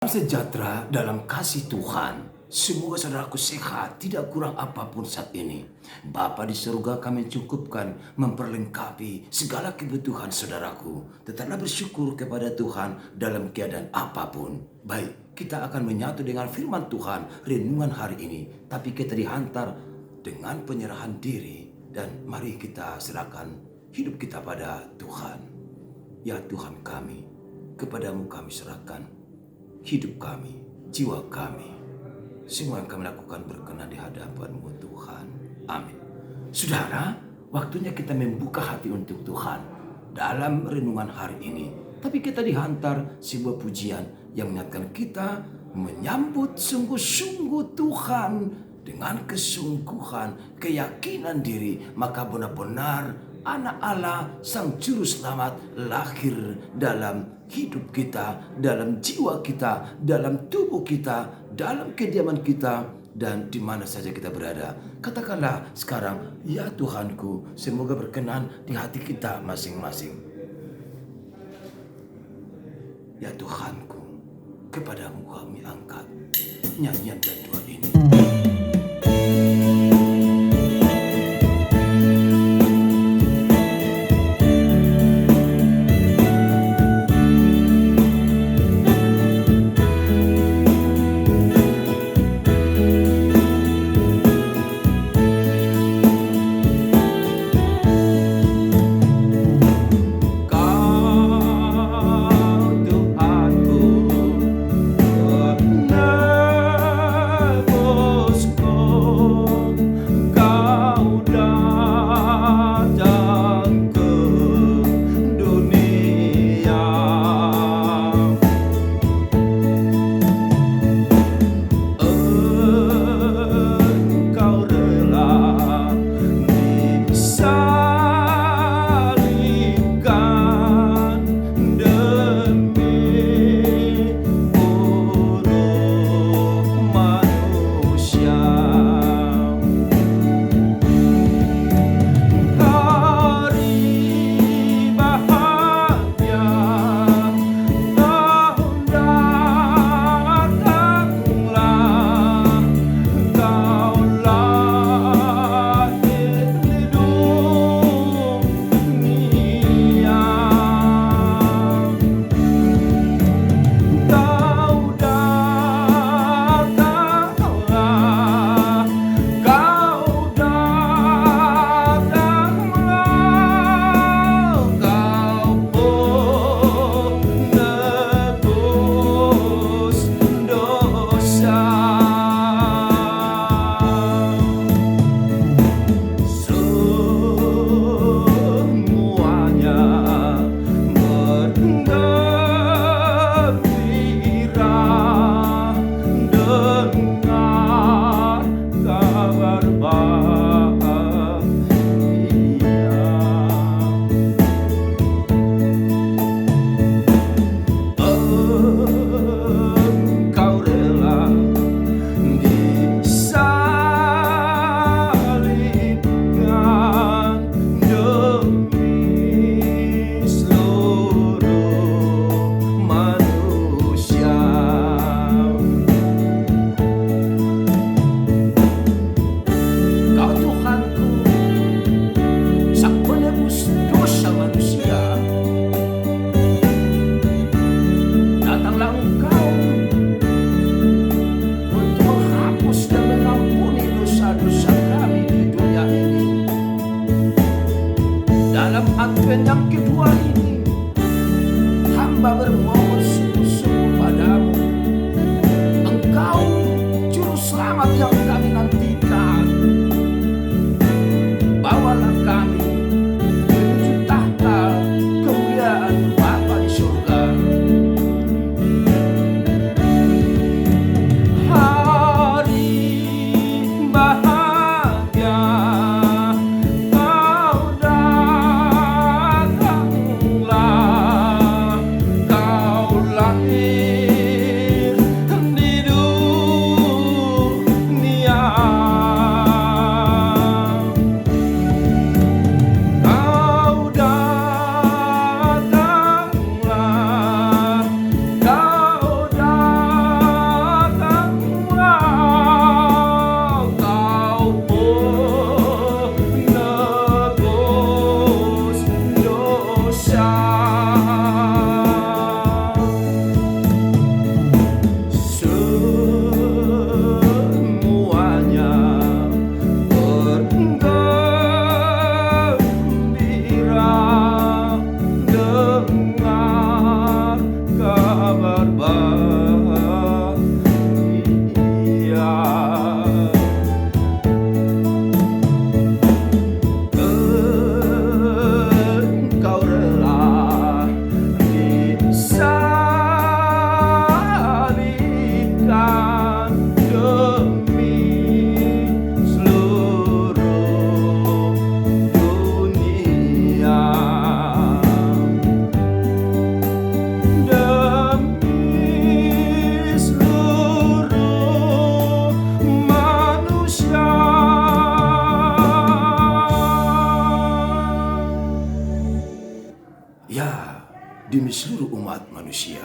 Sejahtera dalam kasih Tuhan. Semoga saudaraku sehat, tidak kurang apapun saat ini. Bapa di surga, kami cukupkan memperlengkapi segala kebutuhan saudaraku. Tetaplah bersyukur kepada Tuhan dalam keadaan apapun. Baik, kita akan menyatu dengan firman Tuhan renungan hari ini. Tapi kita dihantar dengan penyerahan diri. Dan mari kita serahkan hidup kita pada Tuhan. Ya Tuhan kami, kepadamu kami serahkan hidup kami, jiwa kami, semua yang kami lakukan berkenan di hadapan-Mu Tuhan. Amin. Saudara, waktunya kita membuka hati untuk Tuhan dalam renungan hari ini. Tapi kita dihantar sebuah pujian yang mengingatkan kita menyambut sungguh-sungguh Tuhan dengan kesungguhan, keyakinan diri, maka benar-benar Anak Allah, Sang Juru Selamat lahir dalam hidup kita, dalam jiwa kita, dalam tubuh kita, dalam kediaman kita, dan di mana saja kita berada. Katakanlah sekarang, ya Tuhanku, semoga berkenan di hati kita masing-masing. Ya Tuhanku, kepadamu kami angkat nyanyian dan doa ini. bagi seluruh umat manusia.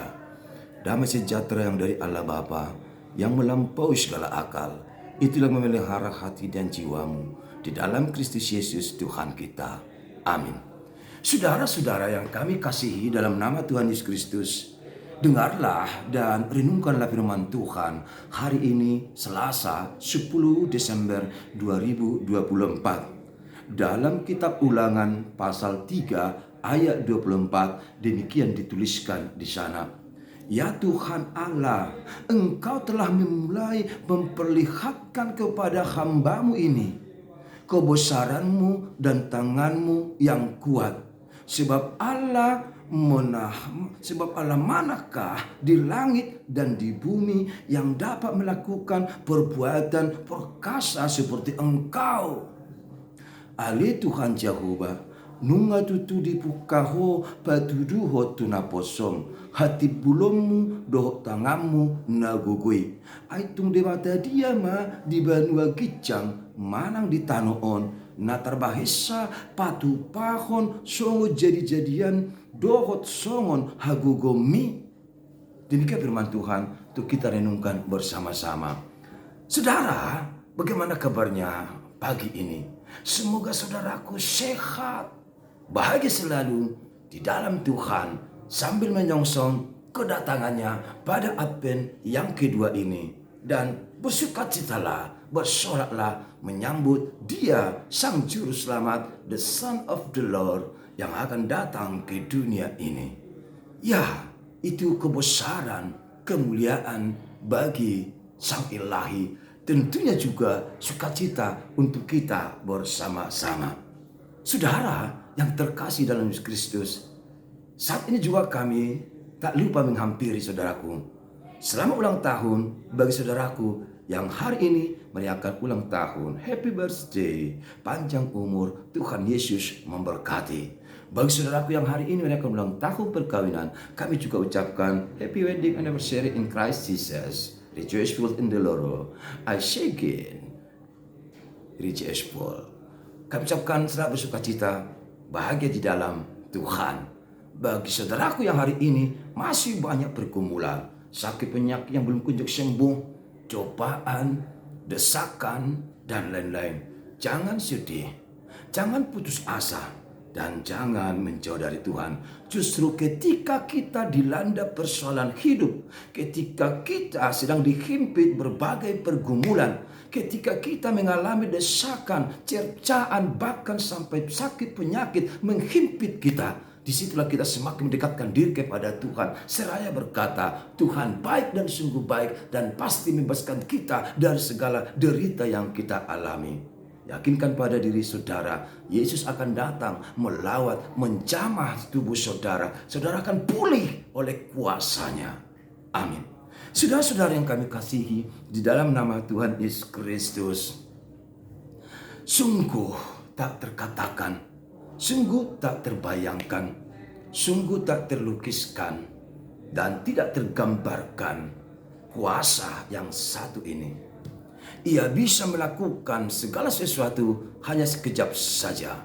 Damai sejahtera yang dari Allah Bapa, yang melampaui segala akal, itulah memelihara hati dan jiwamu di dalam Kristus Yesus Tuhan kita. Amin. Saudara-saudara yang kami kasihi dalam nama Tuhan Yesus Kristus, dengarlah dan renungkanlah firman Tuhan hari ini Selasa 10 Desember 2024. Dalam kitab Ulangan pasal 3 ayat 24 demikian dituliskan di sana. Ya Tuhan Allah, Engkau telah memulai memperlihatkan kepada hamba-Mu ini kebesaran-Mu dan tangan-Mu yang kuat. Sebab Allah manakah di langit dan di bumi yang dapat melakukan perbuatan perkasa seperti Engkau. Ali Tuhan Jehovah, nunga tutu dipukaho patuduho tunaposom, hati bulommu doh tanganmu nagugui. Aitung dewata diama di banua gicang, manang di tanoon, natar bahisa patu pahon songo jadi-jadian dohot songon hagugomi. Demikian firman Tuhan untuk kita renungkan bersama-sama. Saudara, bagaimana kabarnya pagi ini? Semoga saudaraku sehat, bahagia selalu di dalam Tuhan sambil menyongsong kedatangannya pada Advent yang kedua ini. Dan bersukacitalah, bersoraklah menyambut Dia Sang Juru Selamat, the Son of the Lord, yang akan datang ke dunia ini. Ya, itu kebesaran, kemuliaan bagi Sang Ilahi. Tentunya juga sukacita untuk kita bersama-sama. Saudara yang terkasih dalam Yesus Kristus, saat ini juga kami tak lupa menghampiri saudaraku. Selamat ulang tahun bagi saudaraku yang hari ini merayakan ulang tahun. Happy birthday, panjang umur, Tuhan Yesus memberkati. Bagi saudaraku yang hari ini merayakan ulang tahun perkawinan, kami juga ucapkan happy wedding anniversary in Christ Jesus. Rejoice full in the Lord. I say again, rejoice full. Kami ucapkan selalu bersukacita, bahagia di dalam Tuhan. Bagi saudaraku yang hari ini masih banyak pergumulan, sakit penyakit yang belum kunjung sembuh, cobaan, desakan, dan lain-lain. Jangan sedih, jangan putus asa, dan jangan menjauh dari Tuhan. Justru ketika kita dilanda persoalan hidup, ketika kita sedang dihimpit berbagai pergumulan, ketika kita mengalami desakan, cercaan, bahkan sampai sakit penyakit menghimpit kita, disitulah kita semakin mendekatkan diri kepada Tuhan. Seraya berkata, Tuhan baik dan sungguh baik dan pasti membebaskan kita dari segala derita yang kita alami. Yakinkan pada diri saudara, Yesus akan datang melawat, menjamah tubuh saudara. Saudara akan pulih oleh kuasanya. Amin. Saudara-saudara yang kami kasihi di dalam nama Tuhan Yesus Kristus, sungguh tak terkatakan, sungguh tak terbayangkan, sungguh tak terlukiskan, dan tidak tergambarkan kuasa yang satu ini. Ia bisa melakukan segala sesuatu hanya sekejap saja.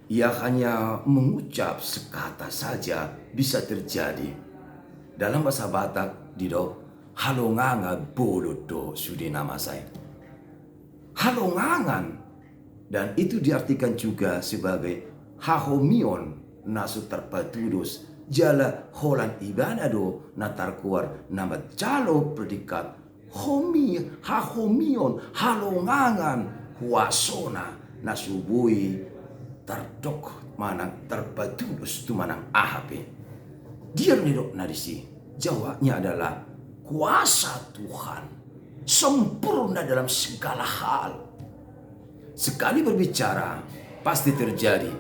Ia hanya mengucap sekata saja bisa terjadi. Dalam bahasa Batak, dido, halongangan bolodo sudi nama saya. Halongangan, dan itu diartikan juga sebagai hahomion nasu terpatudus jala holan ibanado natar kuar nama jalo predikat hahomion halongangan huasona nasubui tardok manang terpatudus tu manang ahape. Dia nidok nadisi. Jawabnya adalah kuasa Tuhan sempurna dalam segala hal. Sekali berbicara pasti terjadi.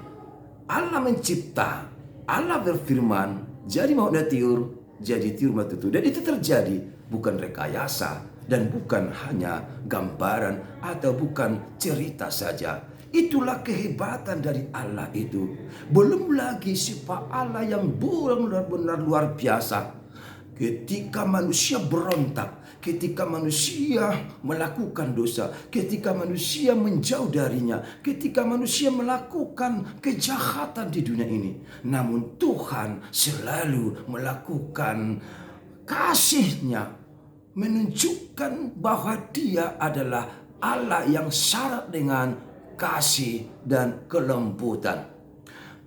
Allah mencipta, Allah berfirman, jadi mau tiur, jadi tiur matutu. Dan itu terjadi, bukan rekayasa dan bukan hanya gambaran atau bukan cerita saja. Itulah kehebatan dari Allah itu. Belum lagi sifat Allah yang benar-benar luar biasa. Ketika manusia berontak, ketika manusia melakukan dosa, ketika manusia menjauh darinya, ketika manusia melakukan kejahatan di dunia ini. Namun Tuhan selalu melakukan kasih-Nya, menunjukkan bahwa Dia adalah Allah yang syarat dengan kasih dan kelembutan.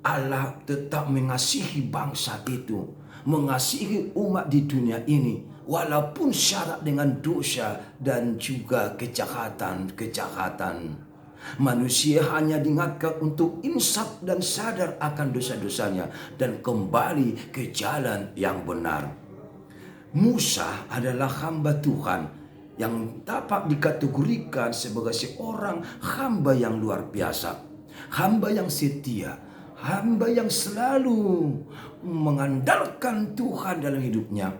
Allah tetap mengasihi bangsa itu, mengasihi umat di dunia ini, walaupun syarat dengan dosa dan juga kejahatan-kejahatan. Manusia hanya diingatkan untuk insaf dan sadar akan dosa-dosanya dan kembali ke jalan yang benar. Musa adalah hamba Tuhan yang dapat dikategorikan sebagai seorang hamba yang luar biasa, hamba yang setia, hamba yang selalu mengandalkan Tuhan dalam hidupnya.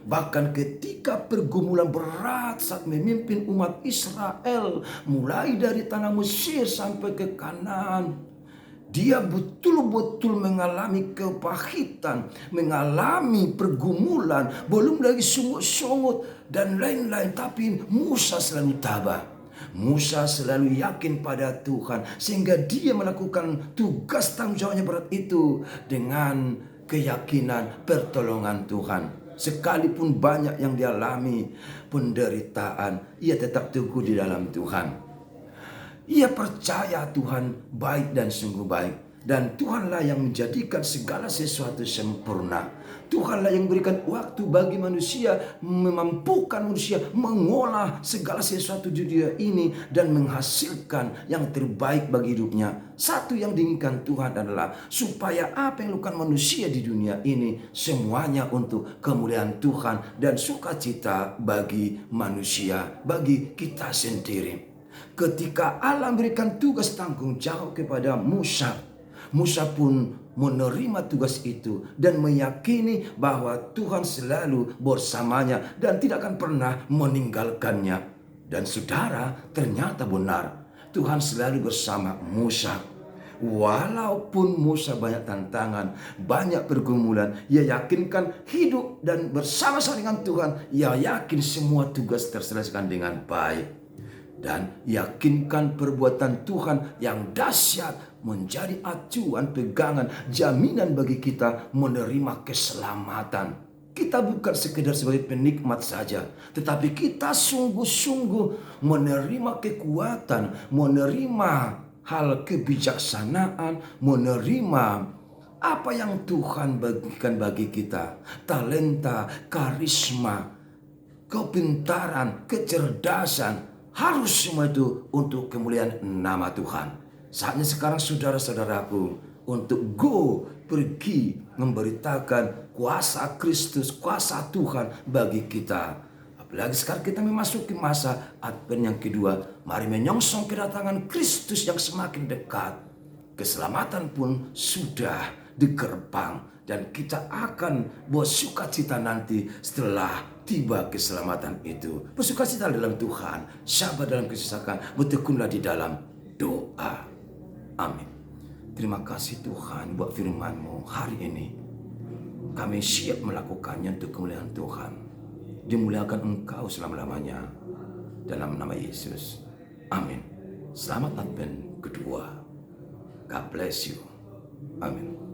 Bahkan ketika pergumulan berat saat memimpin umat Israel, mulai dari tanah Mesir sampai ke Kanaan, dia betul-betul mengalami kepahitan, mengalami pergumulan, belum lagi sungut-sungut dan lain-lain. Tapi Musa selalu tabah. Musa selalu yakin pada Tuhan, sehingga dia melakukan tugas tanggung jawabnya berat itu dengan keyakinan pertolongan Tuhan. Sekalipun banyak yang dialami penderitaan, ia tetap teguh di dalam Tuhan. Ia percaya Tuhan baik dan sungguh baik, dan Tuhanlah yang menjadikan segala sesuatu sempurna. Tuhanlah yang berikan waktu bagi manusia, memampukan manusia mengolah segala sesuatu di dunia ini dan menghasilkan yang terbaik bagi hidupnya. Satu yang diinginkan Tuhan adalah supaya apa yang dilakukan manusia di dunia ini semuanya untuk kemuliaan Tuhan dan sukacita bagi manusia, bagi kita sendiri. Ketika Allah memberikan tugas tanggung jawab kepada Musa, Musa pun menerima tugas itu dan meyakini bahwa Tuhan selalu bersamanya dan tidak akan pernah meninggalkannya. Dan saudara, ternyata benar, Tuhan selalu bersama Musa. Walaupun Musa banyak tantangan, banyak pergumulan, ia yakinkan hidup dan bersama-sama dengan Tuhan. Ia yakin semua tugas terselesaikan dengan baik. Dan yakinkan perbuatan Tuhan yang dahsyat menjadi acuan, pegangan, jaminan bagi kita menerima keselamatan. Kita bukan sekedar sebagai penikmat saja, tetapi kita sungguh-sungguh menerima kekuatan, menerima hal kebijaksanaan, menerima apa yang Tuhan bagikan bagi kita. Talenta, karisma, kepintaran, kecerdasan, harus semua itu untuk kemuliaan nama Tuhan. Saatnya sekarang saudara-saudaraku untuk pergi memberitakan kuasa Kristus, kuasa Tuhan bagi kita. Apalagi sekarang kita memasuki masa Advent yang kedua. Mari menyongsong kedatangan Kristus yang semakin dekat. Keselamatan pun sudah di gerbang. Dan kita akan bersukacita nanti setelah tiba keselamatan itu. Bersukacita dalam Tuhan, sabar dalam kesesakan, bertekunlah di dalam doa. Amin. Terima kasih Tuhan buat firman-Mu hari ini. Kami siap melakukannya untuk kemuliaan Tuhan. Dimuliakan Engkau selama-lamanya. Dalam nama Yesus. Amin. Selamat Advent kedua. God bless you. Amin.